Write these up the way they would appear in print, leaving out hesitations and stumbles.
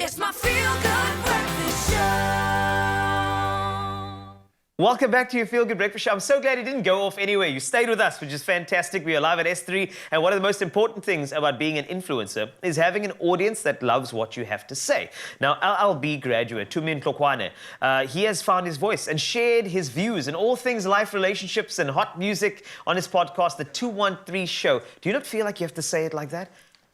It's my feel-good breakfast show. Welcome back to your Feel Good Breakfast Show. I'm so glad it didn't go off anywhere. You stayed with us, which is fantastic. We are live at S3, and one of the most important things about being an influencer is having an audience that loves what you have to say. Now, LLB graduate Tumi Ntlokwana, he has found his voice and shared his views in all things life, relationships, and hot music on his podcast, The 213 Show. Do you not feel like you have to say it like that?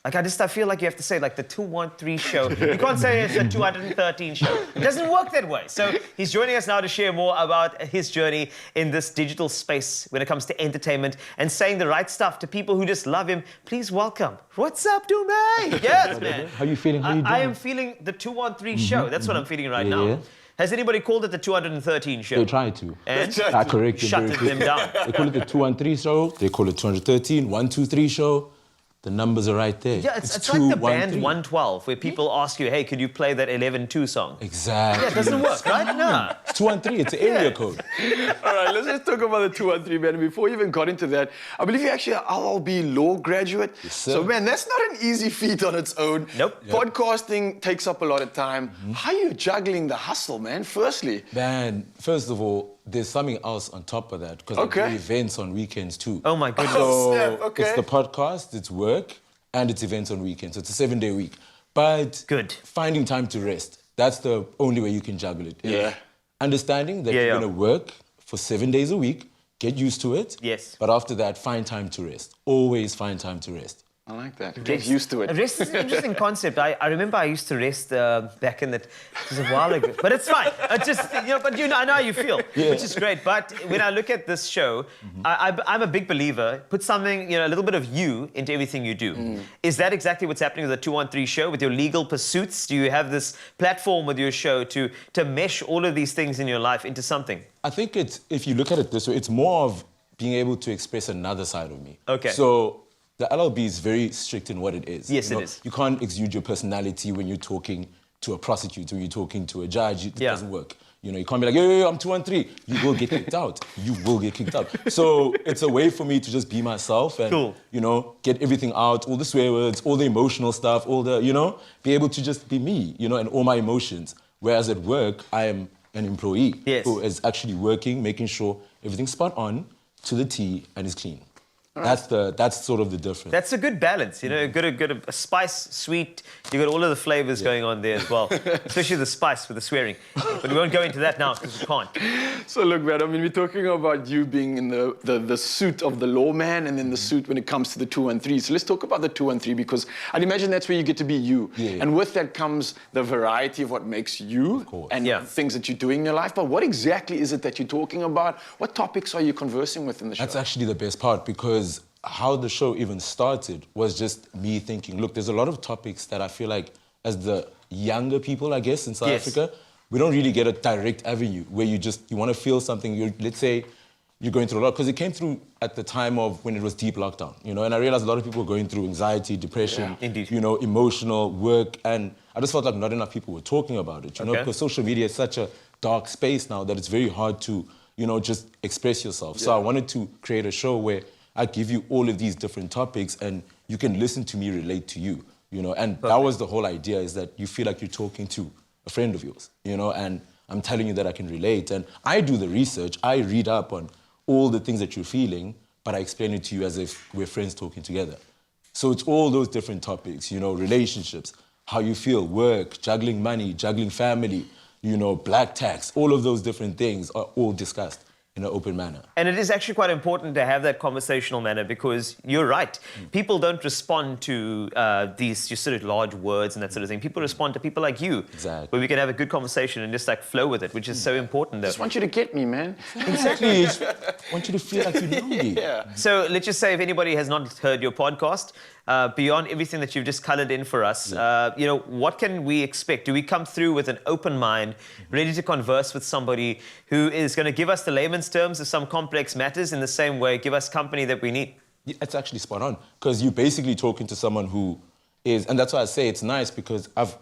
Like, I feel like you have to say, like, the 213 show. You can't say it's the 213 show. It doesn't work that way. So he's joining us now to share more about his journey in this digital space when it comes to entertainment and saying the right stuff to people who just love him. Please welcome. What's up, Tumi? Yes, man. How you feeling? How you doing? I am feeling the 213 show. That's what I'm feeling right now. Yeah. Has anybody called it the 213 show? They try to. And I corrected shutted them down. They call it the 213 show. They call it 213, 123 show. The numbers are right there. Yeah, it's like the band 112, where people ask you, hey, could you play that 11-2 song? Exactly. Yeah, it doesn't work, right? No. It's 213, it's an area code. All right, let's just talk about the 213, man. Before we even got into that, I believe you're actually an LLB law graduate. Yes, sir. So, man, that's not an easy feat on its own. Nope. Podcasting takes up a lot of time. How are you juggling the hustle, man, firstly? Man, first of all, there's something else on top of that, because I do events on weekends too. Oh, my goodness. Oh, So snap, okay. it's the podcast, it's work, and it's events on weekends. So it's a 7-day week. But Good. finding time to rest, that's the only way you can juggle it. Yeah. Understanding that you're going to work for 7 days a week, get used to it. Yes. But after that, find time to rest. Always find time to rest. I like that. Get used to it. Rest is an interesting concept. I remember I used to rest back in it was a while ago. But it's fine. It's just, I know how you feel, which is great. But when I look at this show, I'm a big believer. Put something, a little bit of you into everything you do. Is that exactly what's happening with the 213 show, with your legal pursuits? Do you have this platform with your show to mesh all of these things in your life into something? I think if you look at it this way, it's more of being able to express another side of me. Okay. So the LLB is very strict in what it is. Yes, it is. You can't exude your personality when you're talking to a prosecutor, when you're talking to a judge. It doesn't work. You can't be like, yo, I'm 213. You will get kicked out. You will get kicked out. So it's a way for me to just be myself and, get everything out, all the swear words, all the emotional stuff, all the, be able to just be me, and all my emotions. Whereas at work, I am an employee who is actually working, making sure everything's spot on to the T and is clean. That's sort of the difference. That's a good balance, good a spice, sweet. You got all of the flavors going on there as well, especially the spice with the swearing. But we won't go into that now because we can't. So look, man, we're talking about you being in the suit of the lawman and then the suit when it comes to the 213. So let's talk about the 213 because I'd imagine that's where you get to be you. Yeah. And with that comes the variety of what makes you and things that you're doing in your life. But what exactly is it that you're talking about? What topics are you conversing with in the show? That's actually the best part because how the show even started was just me thinking, look, there's a lot of topics that I feel like as the younger people, I guess, in South Africa, we don't really get a direct avenue where you want to feel something. Let's say you're going through a lot, because it came through at the time of when it was deep lockdown, and I realized a lot of people were going through anxiety, depression, emotional work, and I just felt like not enough people were talking about it, because social media is such a dark space now that it's very hard to, just express yourself. So I wanted to create a show where I give you all of these different topics and you can listen to me relate to you, and that was the whole idea, is that you feel like you're talking to a friend of yours, and I'm telling you that I can relate. And I do the research, I read up on all the things that you're feeling, but I explain it to you as if we're friends talking together. So it's all those different topics, relationships, how you feel, work, juggling money, juggling family, black tax, all of those different things are all discussed in an open manner. And it is actually quite important to have that conversational manner because you're right. People don't respond to these just sort of large words and that sort of thing. People respond to people like you. Exactly. Where we can have a good conversation and just flow with it, which is so important though. I just want you to get me, man. Exactly. I want you to feel like you know me. So let's just say if anybody has not heard your podcast, beyond everything that you've just colored in for us, what can we expect? Do we come through with an open mind, ready to converse with somebody who is going to give us the layman's terms of some complex matters in the same way, give us company that we need? Yeah, it's actually spot on, because you're basically talking to someone who is, and that's why I say it's nice, because I've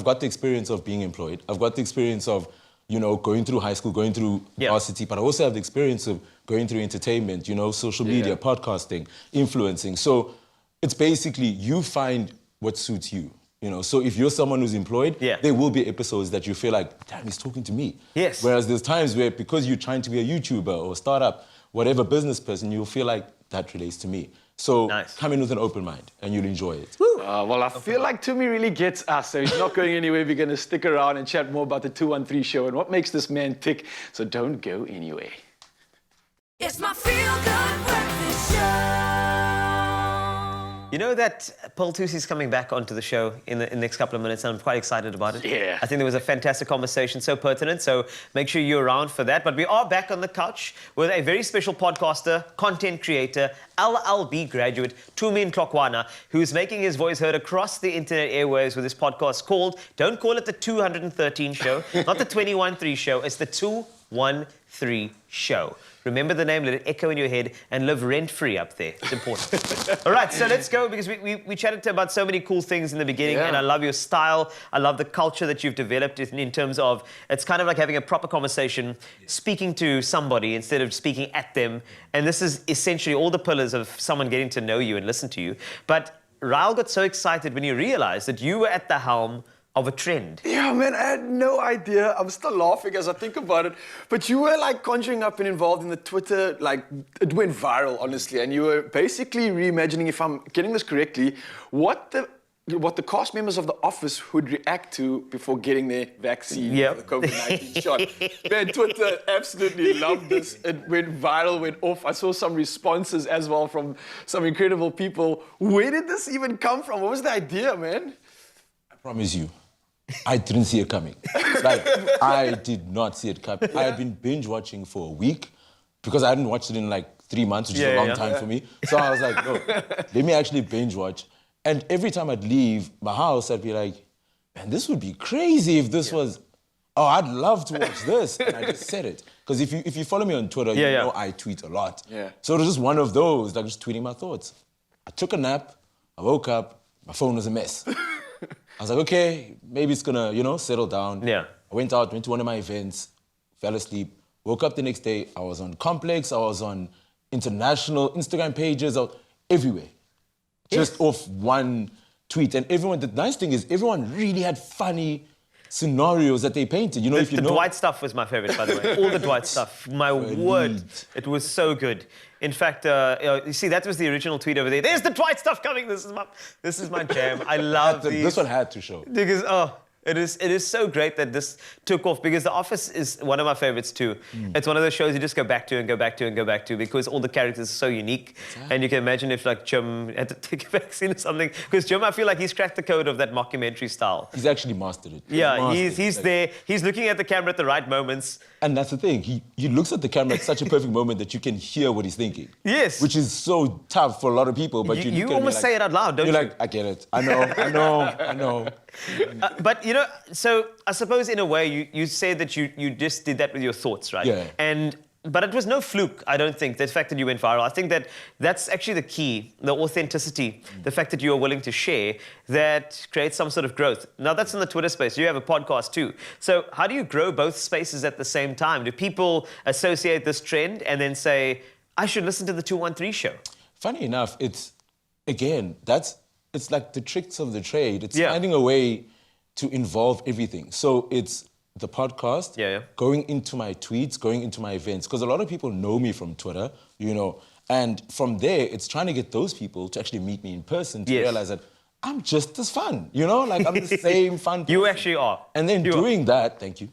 got the experience of being employed. I've got the experience of, going through high school, going through varsity, but I also have the experience of going through entertainment, social media, podcasting, influencing. So it's basically you find what suits you, You know, so if you're someone who's employed, Yeah. there will be episodes that you feel like, damn, he's talking to me. Yes. Whereas there's times where because you're trying to be a YouTuber or startup, whatever business person, you'll feel like that relates to me. So Nice. come in with an open mind and you'll enjoy it. Well, I feel like Tumi really gets us, so he's not going anywhere. We're going to stick around and chat more about the 213 show and what makes this man tick. So don't go anywhere. It's my feel-good breakfast show. You know that Paul Tusi's coming back onto the show in the next couple of minutes, and I'm quite excited about it. Yeah. I think there was a fantastic conversation, so pertinent, so make sure you're around for that. But we are back on the couch with a very special podcaster, content creator, LLB graduate, Tumi Ntlokwana, who's making his voice heard across the internet airwaves with this podcast called, don't call it the 213 show, not the 213 show, it's the 213 show. Remember the name, let it echo in your head, and live rent-free up there. It's important. All right, so let's go, because we chatted about so many cool things in the beginning, Yeah. and I love your style. I love the culture that you've developed in terms of, it's kind of like having a proper conversation, speaking to somebody instead of speaking at them. And this is essentially all the pillars of someone getting to know you and listen to you. But Raul got so excited when he realized that you were at the helm of a trend. Yeah, man, I had no idea. I'm still laughing as I think about it. But you were like conjuring up and involved in the Twitter, like it went viral, honestly. And you were basically reimagining, if I'm getting this correctly, what the cast members of The Office would react to before getting their vaccine Yep. for the COVID-19 shot. Man, Twitter absolutely loved this. It went viral, went off. I saw some responses as well from some incredible people. Where did this even come from? What was the idea, man? I promise you, I didn't see it coming. Like, I did not see it coming. I had been binge watching for a week because I hadn't watched it in like 3 months, which is a long time for me. So I was like, no, let me actually binge watch. And every time I'd leave my house, I'd be like, man, this would be crazy if this was, oh, I'd love to watch this. And I just said it. Because if you follow me on Twitter, you know I tweet a lot. Yeah. So it was just one of those, like just tweeting my thoughts. I took a nap, I woke up, my phone was a mess. I was like, okay, maybe it's gonna, settle down. Yeah. I went out, went to one of my events, fell asleep, woke up the next day, I was on Complex, I was on international Instagram pages, I was everywhere. Just off one tweet. And the nice thing is everyone really had funny scenarios that they painted. You know, if you The know. Dwight stuff was my favorite, by the way. All the Dwight stuff. My word, it was so good. In fact, you see, that was the original tweet over there. There's the Dwight stuff coming. This is my jam. I love these. This one had to show. Because it is so great that this took off, because The Office is one of my favorites too. It's one of those shows you just go back to and go back to and go back to, because all the characters are so unique. And you can imagine if like Jim had to take a vaccine or something, because Jim, I feel like he's cracked the code of that mockumentary style. He's actually mastered it. Yeah, Mastered he's it. there. He's looking at the camera at the right moments. And that's the thing. He looks at the camera at such a perfect moment that you can hear what he's thinking. Yes. Which is so tough for a lot of people. But you You look at almost me say it out loud, don't you're you? like, I get it. I know. But so I suppose in a way you said that you just did that with your thoughts, right? Yeah. But it was no fluke, I don't think, the fact that you went viral. I think that's actually the key, the authenticity, the fact that you are willing to share, that creates some sort of growth. Now, that's in the Twitter space. You have a podcast too. So how do you grow both spaces at the same time? Do people associate this trend and then say, I should listen to the 213 show? Funny enough, it's like the tricks of the trade. It's Yeah. finding a way to involve everything. So it's the podcast, going into my tweets, going into my events, because a lot of people know me from Twitter, and from there, it's trying to get those people to actually meet me in person to realize that I'm just as fun, like I'm the same fun person. You actually are. And then doing that, thank you.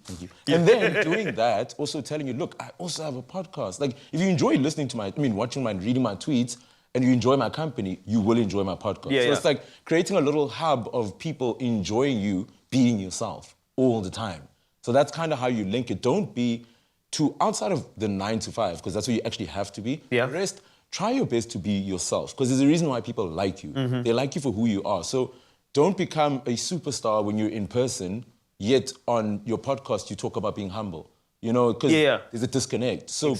And then doing that, also telling you, look, I also have a podcast. Like, if you enjoy watching mine, reading my tweets, and you enjoy my company, you will enjoy my podcast. So it's like creating a little hub of people enjoying you being yourself all the time. So that's kind of how you link it. Don't be too outside of the 9 to 5, because that's where you actually have to be. Yeah. The rest, try your best to be yourself, because there's a reason why people like you. They like you for who you are. So don't become a superstar when you're in person, yet on your podcast you talk about being humble. Because there's a disconnect. So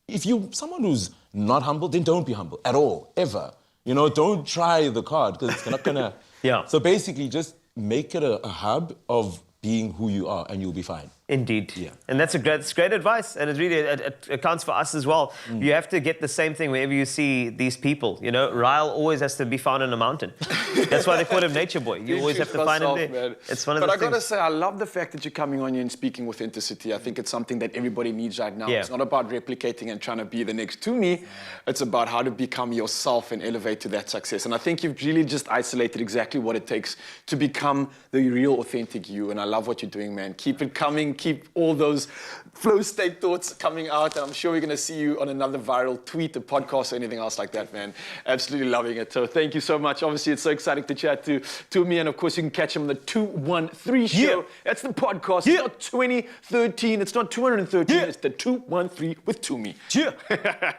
if you're someone who's not humble, then don't be humble at all, ever. Don't try the card, because it's not gonna... Yeah. So basically, just make it a hub of being who you are, and you'll be fine. Indeed. Yeah. And that's great advice. And it really it counts for us as well. You have to get the same thing wherever you see these people. You know, Ryle always has to be found in a mountain. That's why they call him Nature Boy. You always have to find him there. Man. It's one of but the I gotta things. say, I love the fact that you're coming on here and speaking authenticity. I think it's something that everybody needs right now. Yeah. It's not about replicating and trying to be the next Tumi. It's about how to become yourself and elevate to that success. And I think you've really just isolated exactly what it takes to become the real authentic you. And I love what you're doing, man. Keep it coming. Keep all those flow state thoughts coming out. And I'm sure we're going to see you on another viral tweet, a podcast, or anything else like that, man. Absolutely loving it. So thank you so much. Obviously, it's so exciting to chat to me. And of course, you can catch him on the 213 show. Yeah. That's the podcast. Yeah. It's not 2013. It's not 213. Yeah. It's the 213 with Tumi. Yeah.